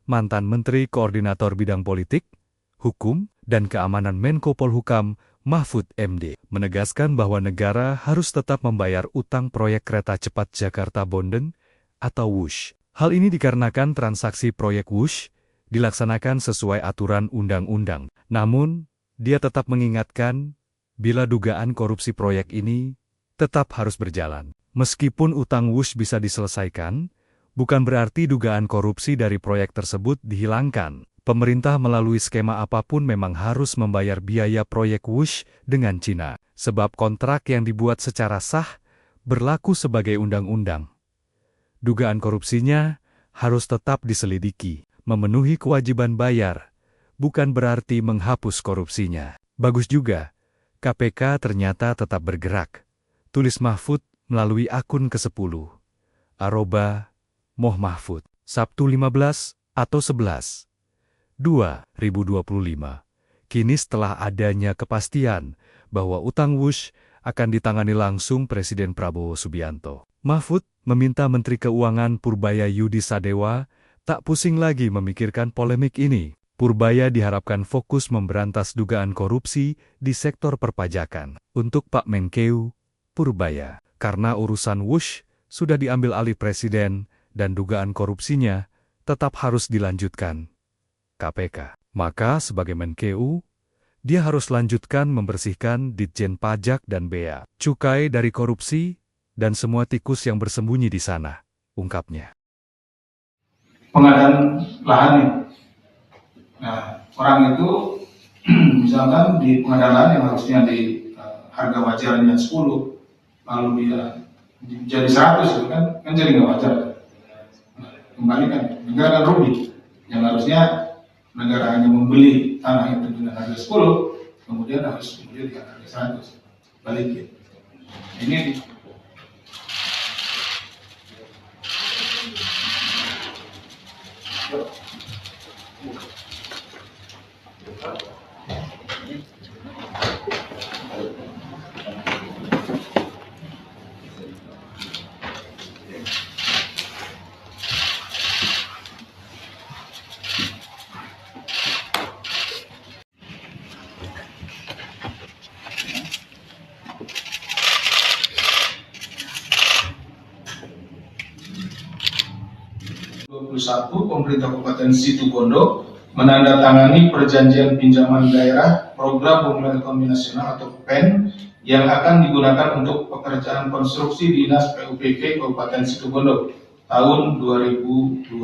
mantan Menteri Koordinator Bidang Politik, Hukum, dan Keamanan Menko Polhukam, Mahfud MD, menegaskan bahwa negara harus tetap membayar utang proyek kereta cepat Jakarta-Bonden atau WUSH. Hal ini dikarenakan transaksi proyek WUSH dilaksanakan sesuai aturan undang-undang. Namun, dia tetap mengingatkan bila dugaan korupsi proyek ini tetap harus berjalan. Meskipun utang WUSH bisa diselesaikan, bukan berarti dugaan korupsi dari proyek tersebut dihilangkan. Pemerintah melalui skema apapun memang harus membayar biaya proyek WUSH dengan Cina, sebab kontrak yang dibuat secara sah berlaku sebagai undang-undang. Dugaan korupsinya harus tetap diselidiki, memenuhi kewajiban bayar, bukan berarti menghapus korupsinya. Bagus juga, KPK ternyata tetap bergerak, tulis Mahfud melalui akun ke-10, @mohmahfud, Sabtu 15 atau 11. 2025. Kini setelah adanya kepastian bahwa utang WUSH akan ditangani langsung Presiden Prabowo Subianto, Mahfud meminta Menteri Keuangan Purbaya Yudi Sadewa tak pusing lagi memikirkan polemik ini. Purbaya diharapkan fokus memberantas dugaan korupsi di sektor perpajakan. Untuk Pak Menkeu, Purbaya, karena urusan WUSH sudah diambil alih Presiden dan dugaan korupsinya tetap harus dilanjutkan KPK. Maka sebagai Menkeu, dia harus lanjutkan membersihkan Ditjen Pajak dan Bea Cukai dari korupsi dan semua tikus yang bersembunyi di sana, ungkapnya. Pengadaan lahan nih. Nah, orang itu misalkan di pengadaan lahan yang harusnya di harga wajarnya 10, lalu dia jadi 100 kan jadi nggak wajar. Nah, kembalikan, negara kan rugi. Yang harusnya negara hanya membeli tanah itu dengan harga 10, kemudian harus membeli dengan harga 100. Balikin. Ini Pemerintah Kabupaten Situbondo menandatangani perjanjian pinjaman daerah Program Pemulihan Ekonomi Nasional atau PEN yang akan digunakan untuk pekerjaan konstruksi Dinas PUPK Kabupaten Situbondo tahun 2022.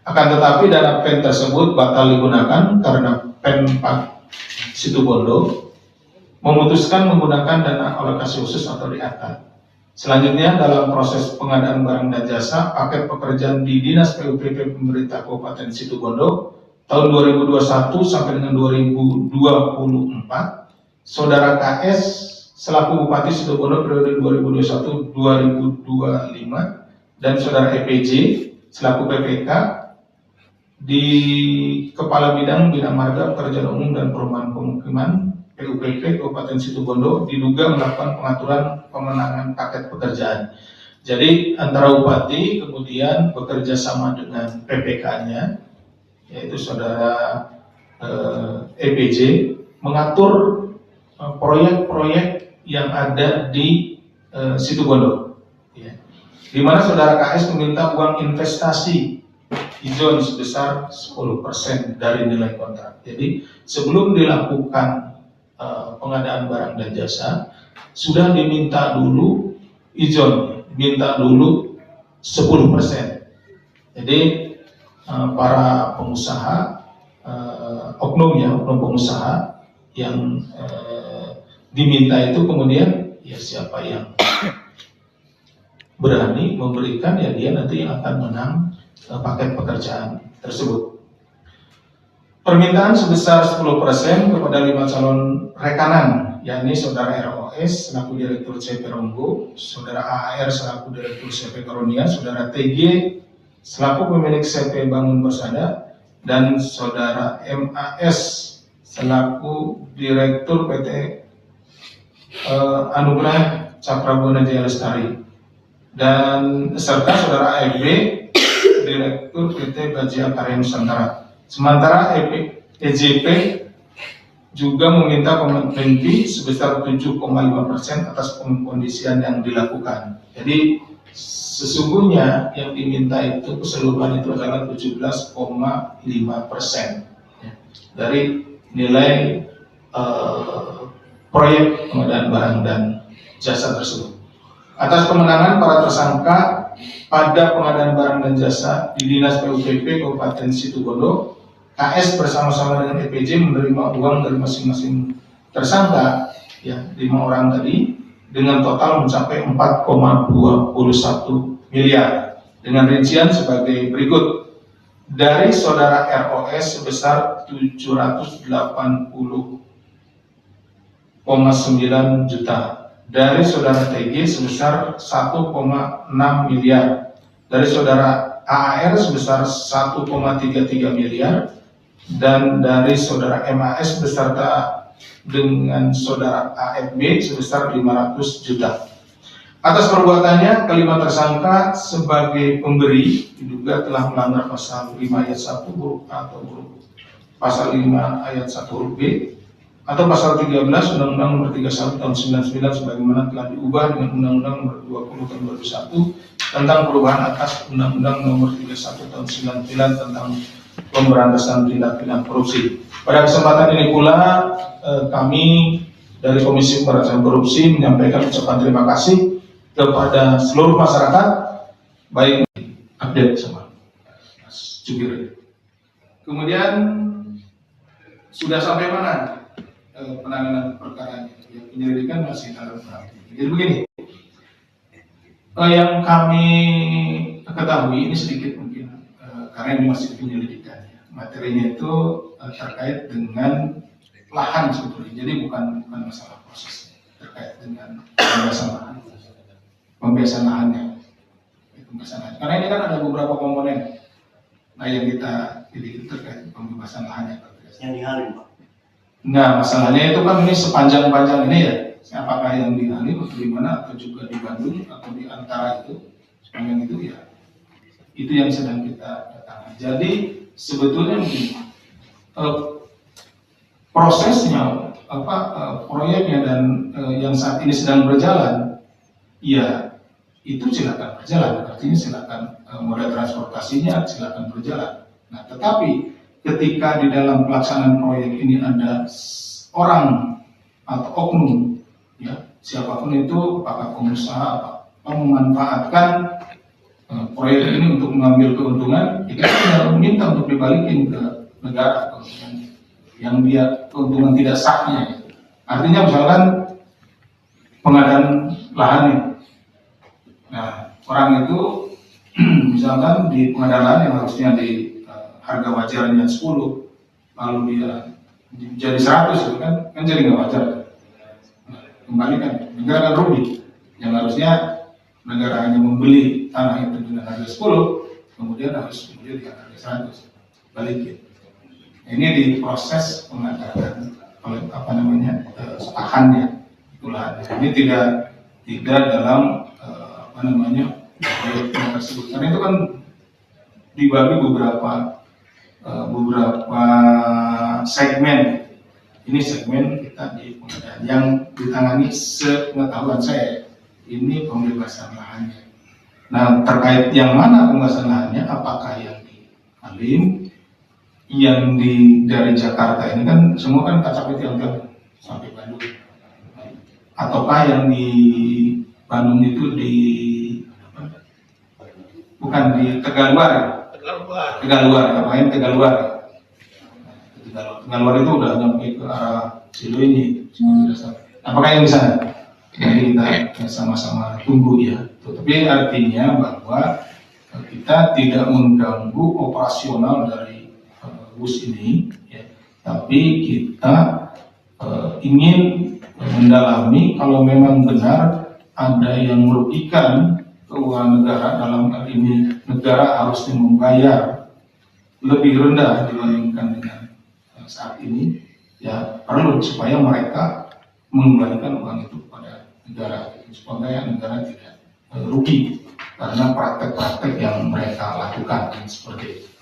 Akan tetapi dana PEN tersebut batal digunakan karena Pemkab Situbondo memutuskan menggunakan dana alokasi khusus atau DAK. Selanjutnya, dalam proses pengadaan barang dan jasa, paket pekerjaan di Dinas PUPK Pemerintah Kabupaten Situbondo tahun 2021 sampai dengan 2024, Saudara KS selaku Bupati Situbondo periode 2021-2025 dan Saudara EPJ selaku PPK di Kepala Bidang Marga Pekerjaan Umum dan Perumahan Pemukiman PUPK Kabupaten Situbondo diduga melakukan pengaturan pemenangan paket pekerjaan. Jadi antara Bupati kemudian bekerja sama dengan PPK-nya, yaitu Saudara EPJ, mengatur proyek-proyek yang ada di Situbondo. Ya. Di mana Saudara KS meminta uang investasi izin sebesar 10% dari nilai kontrak. Jadi sebelum dilakukan pengadaan barang dan jasa, sudah diminta dulu izin, diminta dulu 10%. Jadi para pengusaha, oknum pengusaha yang diminta itu kemudian ya siapa yang berani memberikan, ya dia nanti yang akan menang paket pekerjaan tersebut. Permintaan sebesar 10% kepada 5 calon rekanan, yakni Saudara ROS selaku Direktur CP Rombo, Saudara AAR selaku Direktur CP Karunia, Saudara TG selaku pemilik CP Bangun Persada, dan Saudara MAS selaku Direktur PT Anugerah Cakrabona Jaya Lestari, dan serta Saudara AFB Direktur PT Bajia Karya Nusantara. Sementara EJP juga meminta komitmen fee sebesar 7,5% atas pengkondisian yang dilakukan. Jadi sesungguhnya yang diminta itu keseluruhan itu adalah 17,5% dari nilai proyek pengadaan barang dan jasa tersebut. Atas kemenangan para tersangka pada pengadaan barang dan jasa di Dinas PUPP Kabupaten Situbondo, KS bersama-sama dengan EPJ menerima uang dari masing-masing tersangka, ya 5 orang tadi, dengan total mencapai 4,21 miliar. Dengan rincian sebagai berikut: dari saudara ROS sebesar 780,9 juta, dari saudara TG sebesar 1,6 miliar, dari saudara AAR sebesar 1,33 miliar, dan dari saudara MAS beserta dengan saudara AFB sebesar 500 juta. Atas perbuatannya, kelima tersangka sebagai pemberi diduga telah melanggar pasal 5 ayat 1 huruf A atau huruf pasal 5 ayat 1 huruf B atau pasal 13 Undang-Undang Nomor 31 Tahun 99 sebagaimana telah diubah dengan Undang-Undang Nomor 20 Tahun 2001 tentang perubahan atas Undang-Undang Nomor 31 Tahun 99 tentang pemberantasan tindak pidana korupsi. Pada kesempatan ini pula kami dari Komisi Pemberantasan Korupsi menyampaikan ucapan terima kasih kepada seluruh masyarakat, baik update sama Mas Jubir. Kemudian sudah sampai mana penanganan perkara ini? Penyelidikan masih dalam tahap. Jadi begini, yang kami ketahui ini sedikit mungkin karena ini masih penyelidikan. Materinya itu terkait dengan lahan sebetulnya, jadi bukan masalah proses terkait dengan pembebasan lahannya. Karena ini kan ada beberapa komponen. Nah, yang kita ini terkait pembebasan lahannya. Yang di Halim, Pak. Nah, masalahnya itu kan ini sepanjang-panjang ini ya. Apakah yang di Halim atau di mana, atau juga di Bandung atau di antara itu, sepanjang itu ya. Itu yang sedang kita tangani. Jadi sebetulnya prosesnya proyeknya dan yang saat ini sedang berjalan, ya itu silakan berjalan. Artinya silakan moda transportasinya silakan berjalan. Nah, tetapi ketika di dalam pelaksanaan proyek ini ada orang atau oknum, ya siapapun itu, apakah pengusaha, memanfaatkan proyek ini untuk mengambil keuntungan, kita tidak meminta untuk dibalikin ke negara yang dia keuntungan tidak sahnya. Artinya misalkan pengadaan lahan ini, nah orang itu misalkan di pengadaan lahan yang harusnya di harga wajarnya 10, lalu dia jadi 100 itu kan jadi nggak wajar. Nah, kembalikan, negara kan rugi. Yang harusnya negara hanya membeli tanah itu dengan harga 10, kemudian di harga 100, balikin. Ini di proses pengadaan lahannya, itulah. Ini tidak dalam proyek tersebut. Karena itu kan dibagi beberapa segmen. Ini segmen kita di pengadaan yang ditangani sepengetahuan saya. Ini pembebasan lahannya. Nah, terkait yang mana pembebasan lahannya, apakah yang di Halim, yang dari Jakarta ini kan semua kan kaca peti sampai Bandung, ataukah yang di Bandung itu bukan di Tegaluar, Tegaluar itu udah nyampe ke arah Cileunyi. Apakah yang di sana? Jadi kita sama-sama tunggu ya. Tapi artinya bahwa kita tidak mengganggu operasional dari bus ini, ya. Tapi kita ingin mendalami kalau memang benar ada yang merugikan keuangan negara. Dalam hal ini negara harusnya membayar lebih rendah dibandingkan dengan saat ini, ya perlu supaya mereka mengembalikan uang itu kepada negara supaya negara tidak rugi. karena praktek-praktek yang mereka lakukan seperti itu.